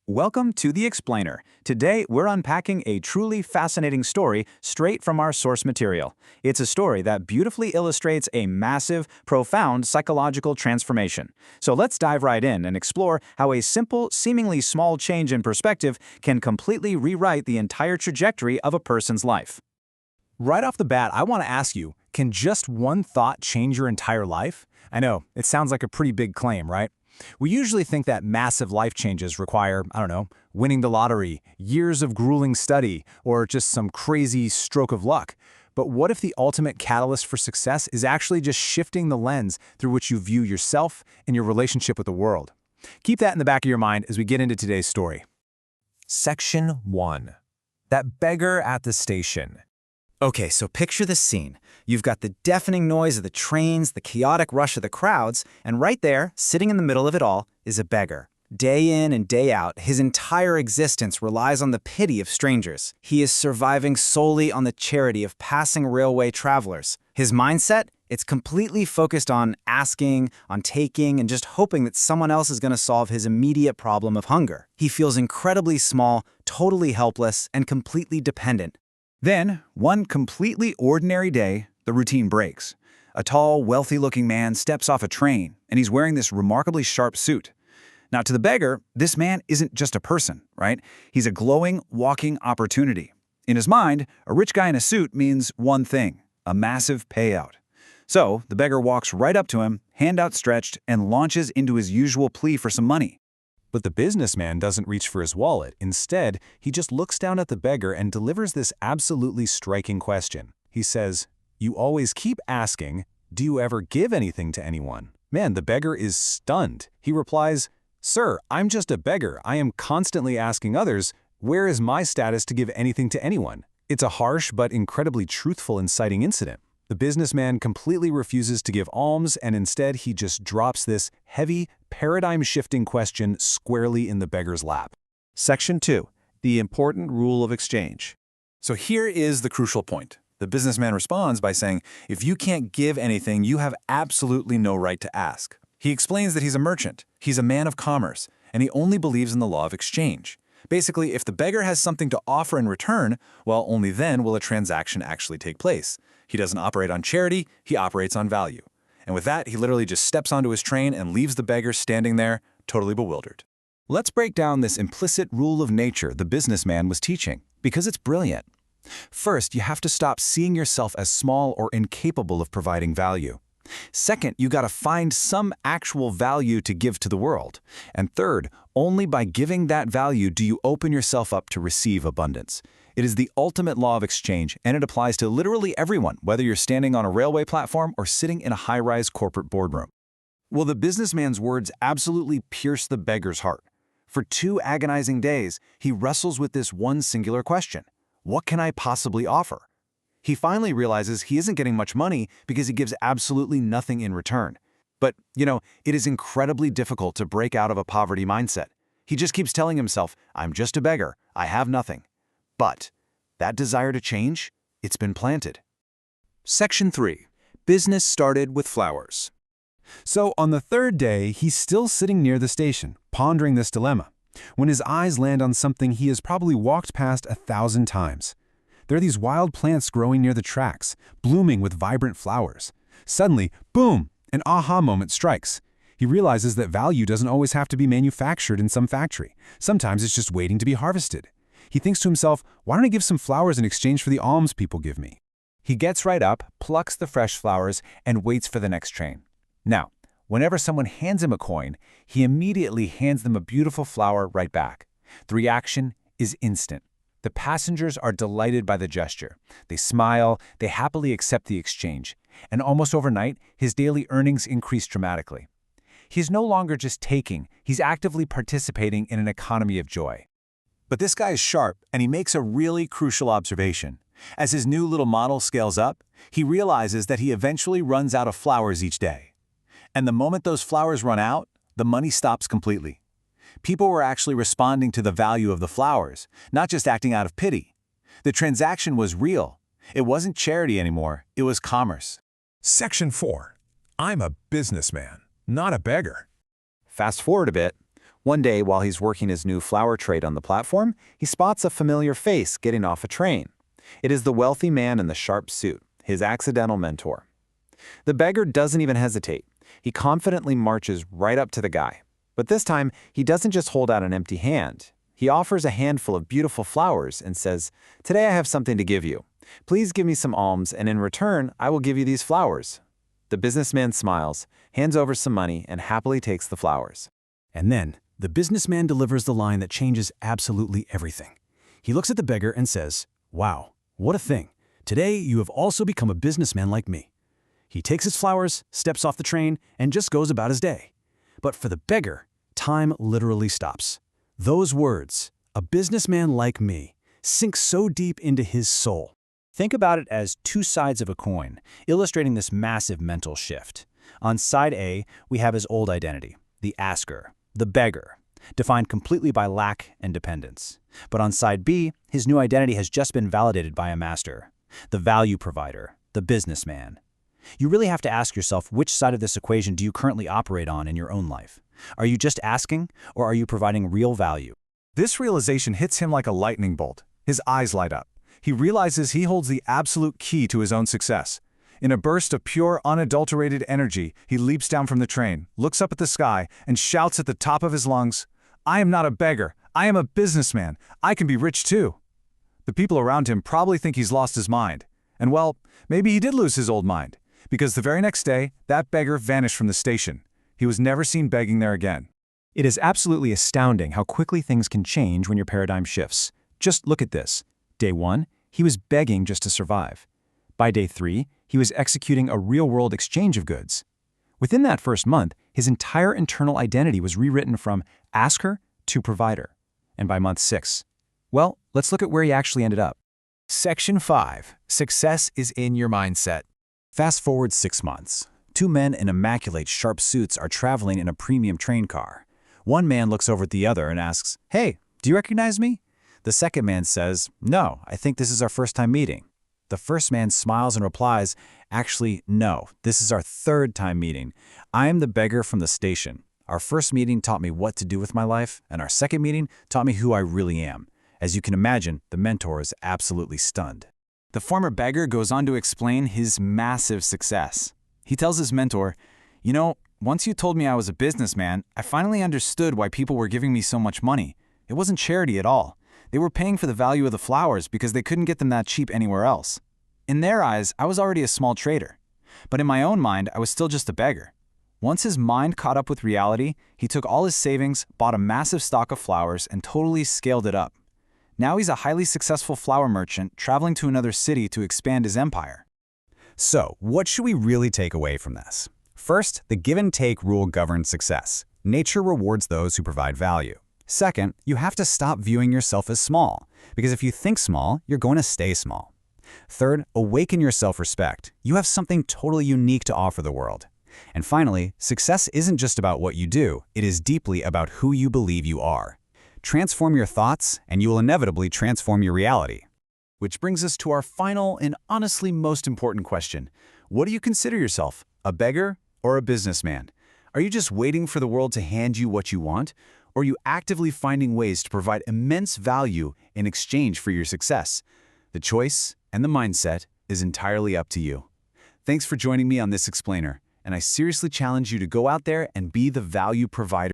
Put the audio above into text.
Welcome to The Explainer. Today, we're unpacking a truly fascinating story straight from our source material. It's a story that beautifully illustrates a massive, profound psychological transformation. So let's dive right in and explore how a simple, seemingly small change in perspective can completely rewrite the entire trajectory of a person's life. Right off the bat, I want to ask you, can just one thought change your entire life? I know, it sounds like a pretty big claim, right? We usually think that massive life changes require, winning the lottery, years of grueling study, or just some crazy stroke of luck. But what if the ultimate catalyst for success is actually just shifting the lens through which you view yourself and your relationship with the world? Keep that in the back of your mind as we get into today's story. Section 1. That beggar at the station. Okay, so picture this scene. You've got the deafening noise of the trains, the chaotic rush of the crowds, and right there, sitting in the middle of it all, is a beggar. Day in and day out, his entire existence relies on the pity of strangers. He is surviving solely on the charity of passing railway travelers. His mindset? It's completely focused on asking, on taking, and just hoping that someone else is going to solve his immediate problem of hunger. He feels incredibly small, totally helpless, and completely dependent. Then, one completely ordinary day, the routine breaks. A tall, wealthy-looking man steps off a train, and he's wearing this remarkably sharp suit. Now, to the beggar, this man isn't just a person, right? He's a glowing, walking opportunity. In his mind, a rich guy in a suit means one thing: a massive payout. So, the beggar walks right up to him, hand outstretched, and launches into his usual plea for some money. But the businessman doesn't reach for his wallet. Instead, he just looks down at the beggar and delivers this absolutely striking question. He says, "You always keep asking, do you ever give anything to anyone?" Man, the beggar is stunned. He replies, "Sir, I'm just a beggar. I am constantly asking others, where is my status to give anything to anyone?" It's a harsh but incredibly truthful inciting incident. The businessman completely refuses to give alms, and instead he just drops this heavy, paradigm-shifting question squarely in the beggar's lap. Section 2. The important rule of exchange. So here is the crucial point. The businessman responds by saying, if you can't give anything, you have absolutely no right to ask. He explains that he's a merchant, he's a man of commerce, and he only believes in the law of exchange. Basically, if the beggar has something to offer in return, well, only then will a transaction actually take place. He doesn't operate on charity, he operates on value. And with that, he literally just steps onto his train and leaves the beggar standing there, totally bewildered. Let's break down this implicit rule of nature the businessman was teaching, because it's brilliant. First, you have to stop seeing yourself as small or incapable of providing value. Second, you gotta find some actual value to give to the world. And third, only by giving that value do you open yourself up to receive abundance. It is the ultimate law of exchange, and it applies to literally everyone, whether you're standing on a railway platform or sitting in a high-rise corporate boardroom. Well, the businessman's words absolutely pierce the beggar's heart. For 2 agonizing days, he wrestles with this one singular question: what can I possibly offer? He finally realizes he isn't getting much money because he gives absolutely nothing in return. But, it is incredibly difficult to break out of a poverty mindset. He just keeps telling himself, I'm just a beggar, I have nothing. But that desire to change, it's been planted. Section 3. Business started with flowers. So on the third day, he's still sitting near the station, pondering this dilemma, when his eyes land on something he has probably walked past 1,000 times. There are these wild plants growing near the tracks, blooming with vibrant flowers. Suddenly, boom, an aha moment strikes. He realizes that value doesn't always have to be manufactured in some factory. Sometimes it's just waiting to be harvested. He thinks to himself, why don't I give some flowers in exchange for the alms people give me? He gets right up, plucks the fresh flowers, and waits for the next train. Now, whenever someone hands him a coin, he immediately hands them a beautiful flower right back. The reaction is instant. The passengers are delighted by the gesture. They smile, they happily accept the exchange, and almost overnight, his daily earnings increase dramatically. He is no longer just taking, he's actively participating in an economy of joy. But this guy is sharp, and he makes a really crucial observation. As his new little model scales up, he realizes that he eventually runs out of flowers each day. And the moment those flowers run out, the money stops completely. People were actually responding to the value of the flowers, not just acting out of pity. The transaction was real. It wasn't charity anymore, it was commerce. Section 4. I'm a businessman, not a beggar. Fast forward a bit. One day, while he's working his new flower trade on the platform, he spots a familiar face getting off a train. It is the wealthy man in the sharp suit, his accidental mentor. The beggar doesn't even hesitate. He confidently marches right up to the guy. But this time, he doesn't just hold out an empty hand. He offers a handful of beautiful flowers and says, "Today I have something to give you. Please give me some alms, and in return, I will give you these flowers." The businessman smiles, hands over some money, and happily takes the flowers. And then, the businessman delivers the line that changes absolutely everything. He looks at the beggar and says, "Wow, what a thing. Today you have also become a businessman like me." He takes his flowers, steps off the train, and just goes about his day. But for the beggar, time literally stops. Those words, "a businessman like me," sink so deep into his soul. Think about it as two sides of a coin, illustrating this massive mental shift. On side A, we have his old identity, the asker, the beggar, defined completely by lack and dependence. But on side B, his new identity has just been validated by a master, the value provider, the businessman. You really have to ask yourself, which side of this equation do you currently operate on in your own life? Are you just asking, or are you providing real value? This realization hits him like a lightning bolt. His eyes light up. He realizes he holds the absolute key to his own success. In a burst of pure, unadulterated energy, he leaps down from the train, looks up at the sky, and shouts at the top of his lungs, "I am not a beggar. I am a businessman. I can be rich too." The people around him probably think he's lost his mind. And well, maybe he did lose his old mind, because the very next day, that beggar vanished from the station. He was never seen begging there again. It is absolutely astounding how quickly things can change when your paradigm shifts. Just look at this. Day 1, he was begging just to survive. By day 3, he was executing a real-world exchange of goods. Within that first month, his entire internal identity was rewritten from asker to provider. And by month 6, well, let's look at where he actually ended up. Section 5. Success is in your mindset. Fast forward 6 months. 2 men in immaculate sharp suits are traveling in a premium train car. One man looks over at the other and asks, "Hey, do you recognize me?" The second man says, "No, I think this is our first time meeting." The first man smiles and replies, "Actually, no, this is our 3rd time meeting. I am the beggar from the station. Our first meeting taught me what to do with my life, and our second meeting taught me who I really am." As you can imagine, the mentor is absolutely stunned. The former beggar goes on to explain his massive success. He tells his mentor, "You know, once you told me I was a businessman, I finally understood why people were giving me so much money. It wasn't charity at all. They were paying for the value of the flowers because they couldn't get them that cheap anywhere else. In their eyes, I was already a small trader. But in my own mind, I was still just a beggar." Once his mind caught up with reality, he took all his savings, bought a massive stock of flowers, and totally scaled it up. Now he's a highly successful flower merchant traveling to another city to expand his empire. So, what should we really take away from this? First, the give-and-take rule governs success. Nature rewards those who provide value. Second, you have to stop viewing yourself as small, because if you think small, you're going to stay small. Third, awaken your self-respect. You have something totally unique to offer the world. And finally, success isn't just about what you do, it is deeply about who you believe you are. Transform your thoughts, and you will inevitably transform your reality. Which brings us to our final and honestly most important question. What do you consider yourself, a beggar or a businessman? Are you just waiting for the world to hand you what you want? Or are you actively finding ways to provide immense value in exchange for your success? The choice and the mindset is entirely up to you. Thanks for joining me on this explainer, and I seriously challenge you to go out there and be the value provider